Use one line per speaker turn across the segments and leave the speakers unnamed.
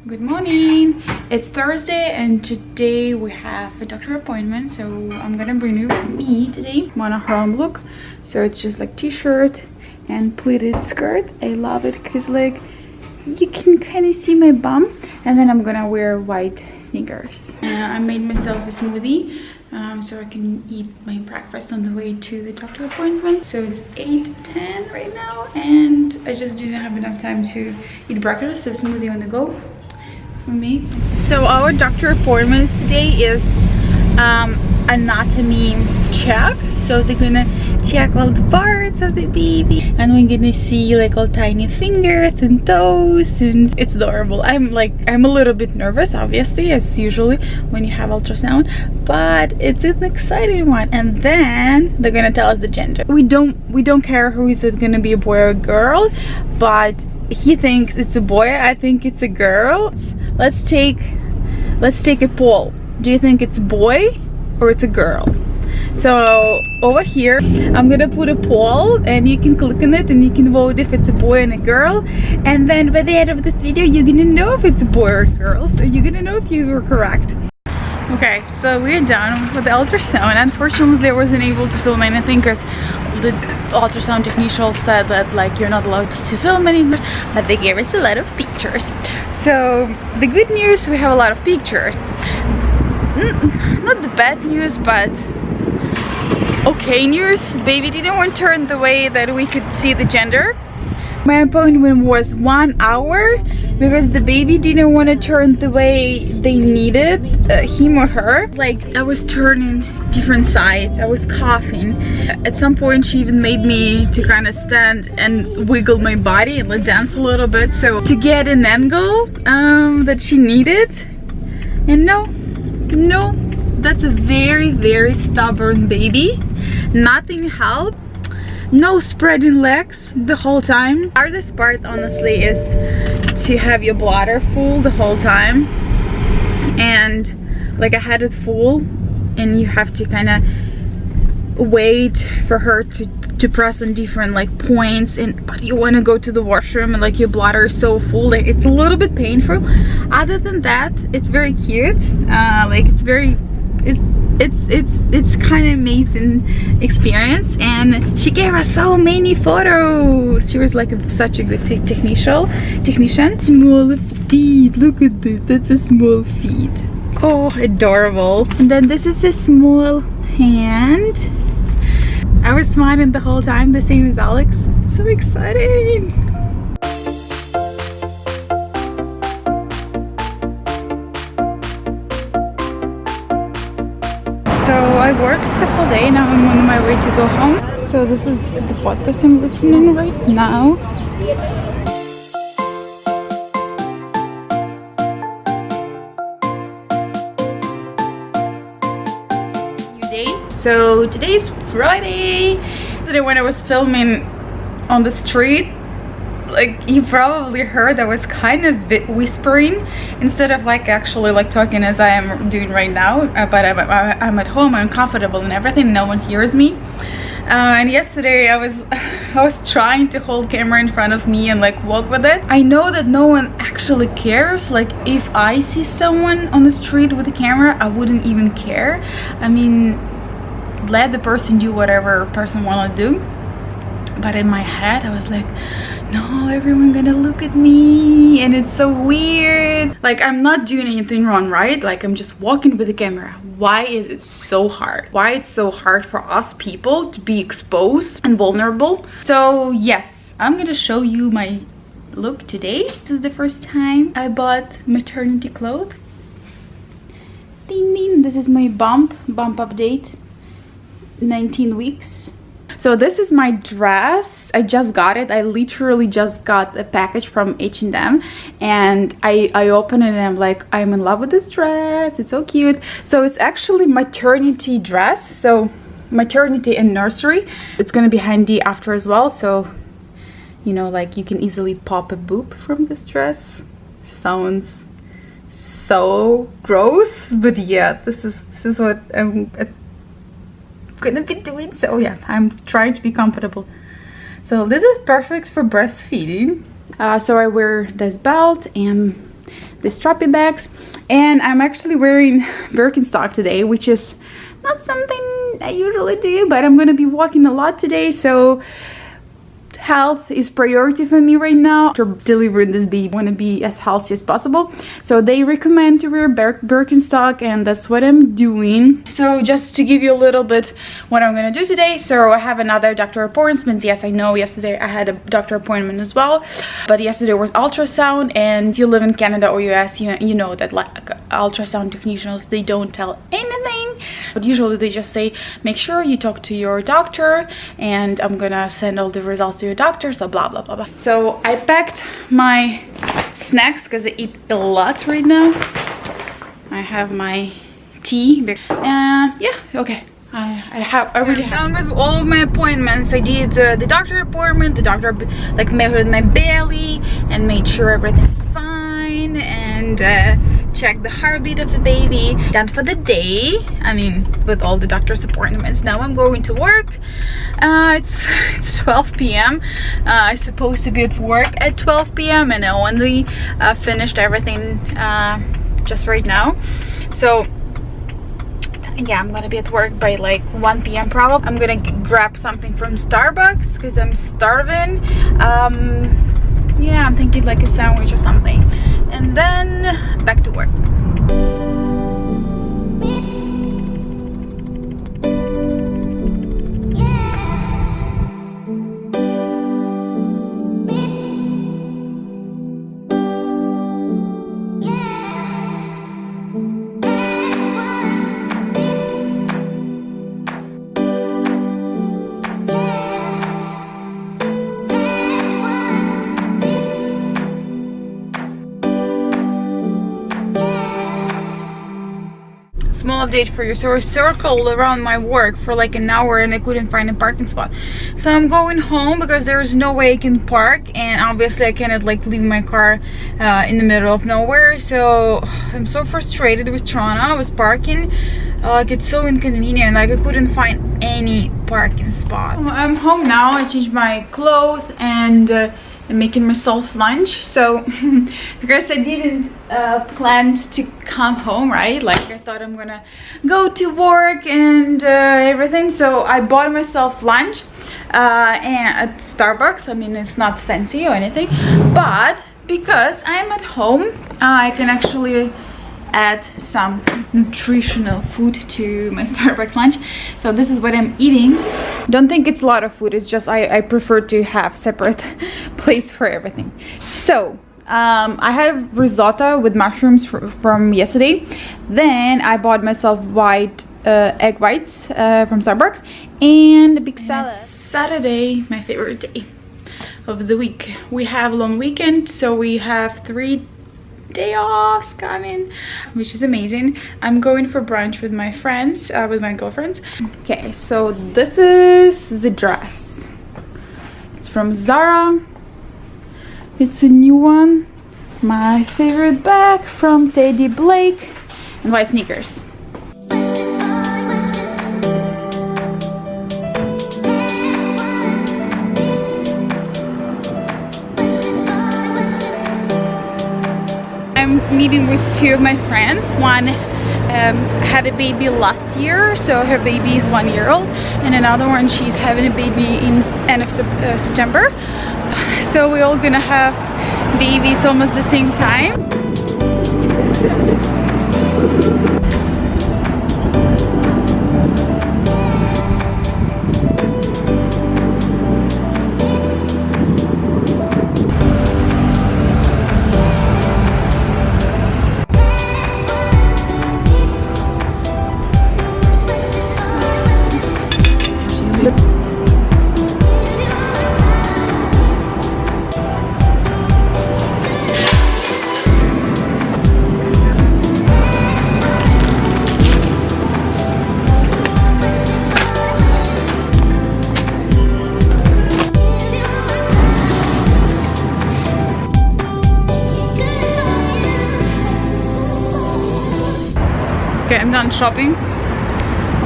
Good morning. It's Thursday and today we have a doctor appointment, so I'm gonna bring you with me today. Monochrome look, so it's just like t-shirt and pleated skirt. I love it because like you can kind of see my bum, and then I'm gonna wear white sneakers. I made myself a smoothie so I can eat my breakfast on the way to the doctor appointment. So it's 8:10 right now and I just didn't have enough time to eat breakfast, so smoothie on the go for me. So our doctor appointments today is anatomy check. So they're gonna check all the parts of the baby and we're gonna see like all tiny fingers and toes, and it's adorable. I'm a little bit nervous, obviously, as usually when you have ultrasound, but it's an exciting one. And then they're gonna tell us the gender. We don't care who is it gonna be, a boy or a girl, but he thinks it's a boy, I think it's a girl. Let's take a poll. Do you think it's a boy or it's a girl? So over here I'm gonna put a poll and you can click on it and you can vote if it's a boy and a girl, and then by the end of this video you're gonna know if it's a boy or a girl, so you're gonna know if you were correct. Okay, so we're done with the ultrasound. Unfortunately I wasn't able to film anything because the ultrasound technician said that like you're not allowed to film anything, but they gave us a lot of pictures. So the good news, we have a lot of pictures. Not the bad news, but okay news. Baby didn't want to turn the way that we could see the gender. My appointment was 1 hour because the baby didn't want to turn the way they needed, him or her. Like I was turning different sides, I was coughing. At some point she even made me to kind of stand and wiggle my body and dance a little bit, so to get an angle that she needed. And no, that's a very stubborn baby. Nothing helped. No spreading legs the whole time. The hardest part honestly is to have your bladder full the whole time, and like I had it full and you have to kind of wait for her to press on different like points, and but you want to go to the washroom and like your bladder is so full, like it's a little bit painful. Other than that, it's very cute. Like it's kind of amazing experience, and she gave us so many photos. She was like such a good technician. Small feet, look at this, that's a small feet. Oh, adorable. And then this is a small hand. I was smiling the whole time, the same as Alex. So exciting. So I worked the whole day, now I'm on my way to go home. So this is the podcast I'm listening right now. New day. So today's Friday. Today when I was filming on the street, like you probably heard, I was kind of whispering instead of like actually like talking as I am doing right now, but I'm at home, I'm comfortable and everything, no one hears me. And yesterday I was trying to hold camera in front of me and like walk with it. I know that no one actually cares. Like if I see someone on the street with a camera, I wouldn't even care. I mean, let the person do whatever person wanna do. But in my head I was like, no, everyone gonna look at me and it's so weird. Like I'm not doing anything wrong, right? Like I'm just walking with the camera. Why is it so hard? Why it's so hard for us people to be exposed and vulnerable? So yes, I'm gonna show you my look today. This is the first time I bought maternity clothes. Ding ding, this is my bump update. 19 weeks. So this is my dress. I just got it. I literally just got a package from H&M and I opened it and I'm like, I'm in love with this dress. It's so cute. So it's actually maternity dress. So maternity and nursery. It's gonna be handy after as well. So, you know, like you can easily pop a boob from this dress. Sounds so gross, but yeah, this is what I'm gonna be doing. So yeah, I'm trying to be comfortable. So this is perfect for breastfeeding. So I wear this belt and the strappy bags. And I'm actually wearing Birkenstock today, which is not something I usually do, but I'm gonna be walking a lot today, so health is priority for me right now. After delivering this baby, I want to be as healthy as possible, so they recommend to wear Birkenstock, and that's what I'm doing. So just to give you a little bit what I'm going to do today, so I have another doctor appointment. Yes, I know yesterday I had a doctor appointment as well, but yesterday was ultrasound, and if you live in Canada or US, you know that like ultrasound technicians, they don't tell anything, but usually they just say make sure you talk to your doctor, and I'm gonna send all the results to your doctor, so blah blah blah blah. So I packed my snacks because I eat a lot right now. I have my tea, and yeah, okay. I really have done with all of my appointments. I did the doctor appointment. The doctor like measured my belly and made sure everything is fine, and check the heartbeat of the baby. Done for the day. I mean, with all the doctor's appointments. Now I'm going to work. It's 12 p.m. I'm supposed to be at work at 12 p.m. and I only finished everything just right now. So yeah, I'm gonna be at work by like 1 p.m. probably. I'm gonna grab something from Starbucks because I'm starving. Yeah, I'm thinking like a sandwich or something, and then back to work. Small update for you. So I circled around my work for like an hour and I couldn't find a parking spot, so I'm going home because there's no way I can park, and obviously I cannot like leave my car in the middle of nowhere. So I'm so frustrated with Toronto. I was parking like it's so inconvenient, like I couldn't find any parking spot. I'm home now. I changed my clothes and I'm making myself lunch. So because I didn't plan to come home, right? Like I thought I'm gonna go to work and everything, so I bought myself lunch and at Starbucks. I mean, it's not fancy or anything, but because I'm at home, I can actually add some nutritional food to my Starbucks lunch. So this is what I'm eating. Don't think it's a lot of food, it's just I prefer to have separate plates for everything. So I had risotto with mushrooms from yesterday. Then I bought myself egg whites from Starbucks and a big salad. Saturday, my favorite day of the week. We have a long weekend, so we have 3 day offs coming, which is amazing. I'm going for brunch with my friends, with my girlfriends. Okay, so this is the dress. It's from Zara. It's a new one. My favorite bag from THBD, and white sneakers. I'm meeting with 2 of my friends. One had a baby last year, so her baby is 1 year old, and another one, she's having a baby in end of September. So we're all gonna have babies almost the same time. Okay, I'm done shopping,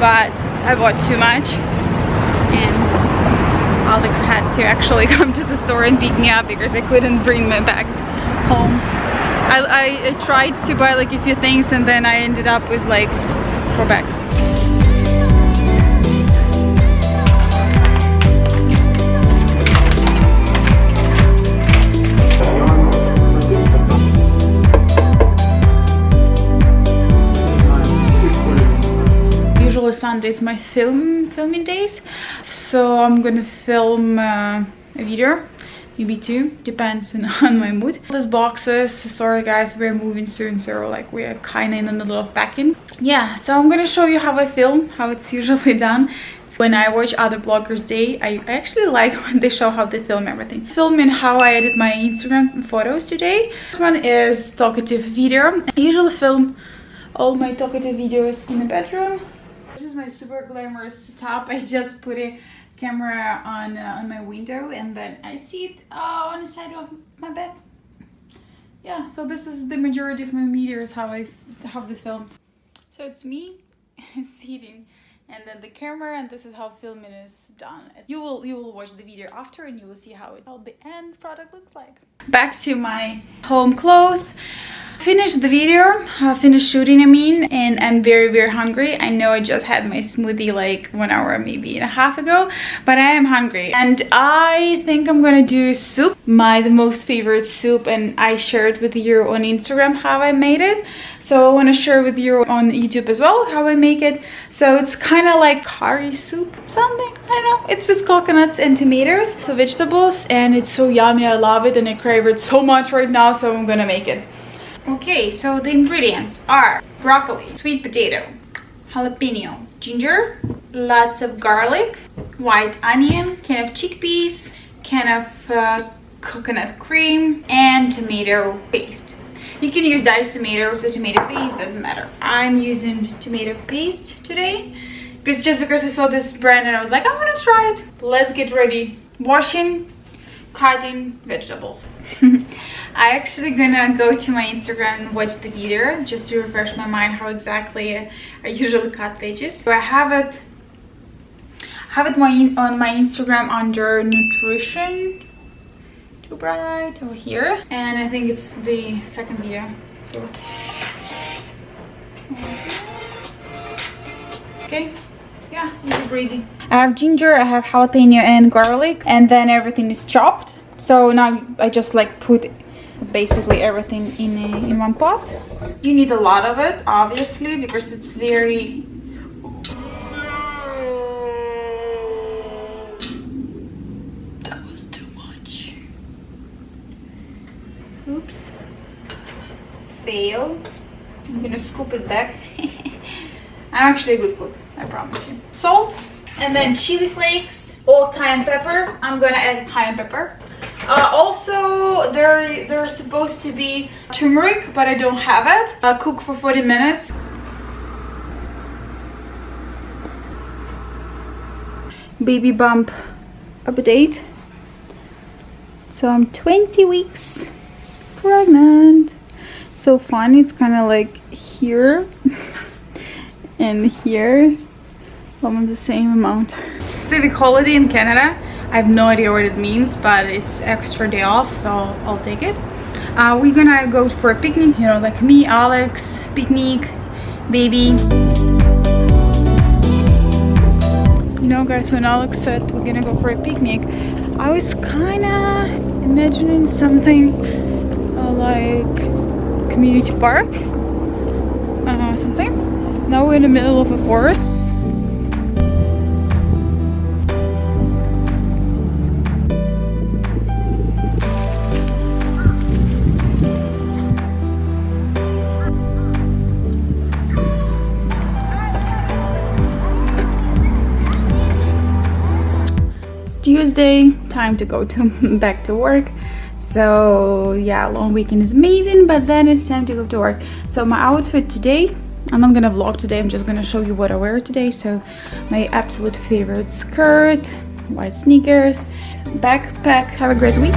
but I bought too much, and Alex had to actually come to the store and pick me up because I couldn't bring my bags home. I tried to buy like a few things and then I ended up with like 4 bags. Usually Sundays my filming days, so I'm gonna film a video, maybe 2, depends on my mood. These boxes, sorry guys, we're moving soon, so like we're kind of in the middle of packing. Yeah, so I'm gonna show you how I film, how it's usually done. When I watch other bloggers day, I actually like when they show how they film everything. Filming how I edit my Instagram photos today. This one is talkative video. I usually film all my talkative videos in the bedroom. This is my super glamorous setup. I just put a camera on my window and then I see it on the side of my bed. Yeah, so this is the majority of my videos how they filmed. So it's me sitting and then the camera, and this is how filming is done. You will watch the video after and you will see how the end product looks like. Back to my home clothes. Finished the video, finished shooting I mean, and I'm very hungry. I know I just had my smoothie like 1 hour maybe and a half ago, but I am hungry and I think I'm gonna do soup, the most favorite soup, and I shared with you on Instagram how I made it, so I want to share with you on YouTube as well how I make it. So it's kind of like curry soup something, I don't know. It's with coconuts and tomatoes, so vegetables, and it's so yummy. I love it and I crave it so much right now, so I'm gonna make it. Okay, so the ingredients are broccoli, sweet potato, jalapeno, ginger, lots of garlic, white onion, can of chickpeas, can of coconut cream, and tomato paste. You can use diced tomatoes or tomato paste, doesn't matter. I'm using tomato paste today because I saw this brand and I was like, I want to try it. Let's get ready. Washing, cutting vegetables. I actually gonna go to my Instagram and watch the video just to refresh my mind how exactly I usually cut veggies. So I have it on my Instagram under nutrition, too bright over here, and I think it's the second video. So okay, yeah, it's breezy. I have ginger, I have jalapeno and garlic, and then everything is chopped. So now I just like put basically everything in one pot. You need a lot of it, obviously, because it's very... That was too much. Oops. Fail. I'm gonna scoop it back. I'm actually a good cook, I promise you. Salt, and then chili flakes or cayenne pepper. I'm gonna add cayenne pepper. Also, there's supposed to be turmeric, but I don't have it. Cook for 40 minutes. Baby bump update. So I'm 20 weeks pregnant. So fun. It's kind of like here and here, almost the same amount. Civic holiday in Canada. I have no idea what it means, but it's extra day off, so I'll take it. We're gonna go for a picnic, you know, like me, Alex, picnic, baby. You know guys, when Alex said we're gonna go for a picnic, I was kinda imagining something like community park, something. Now we're in the middle of a forest. Tuesday, time to go back to work. So yeah, long weekend is amazing, but then it's time to go to work. So my outfit today, I'm not gonna vlog today, I'm just gonna show you what I wear today. So my absolute favorite skirt, white sneakers, backpack. Have a great week.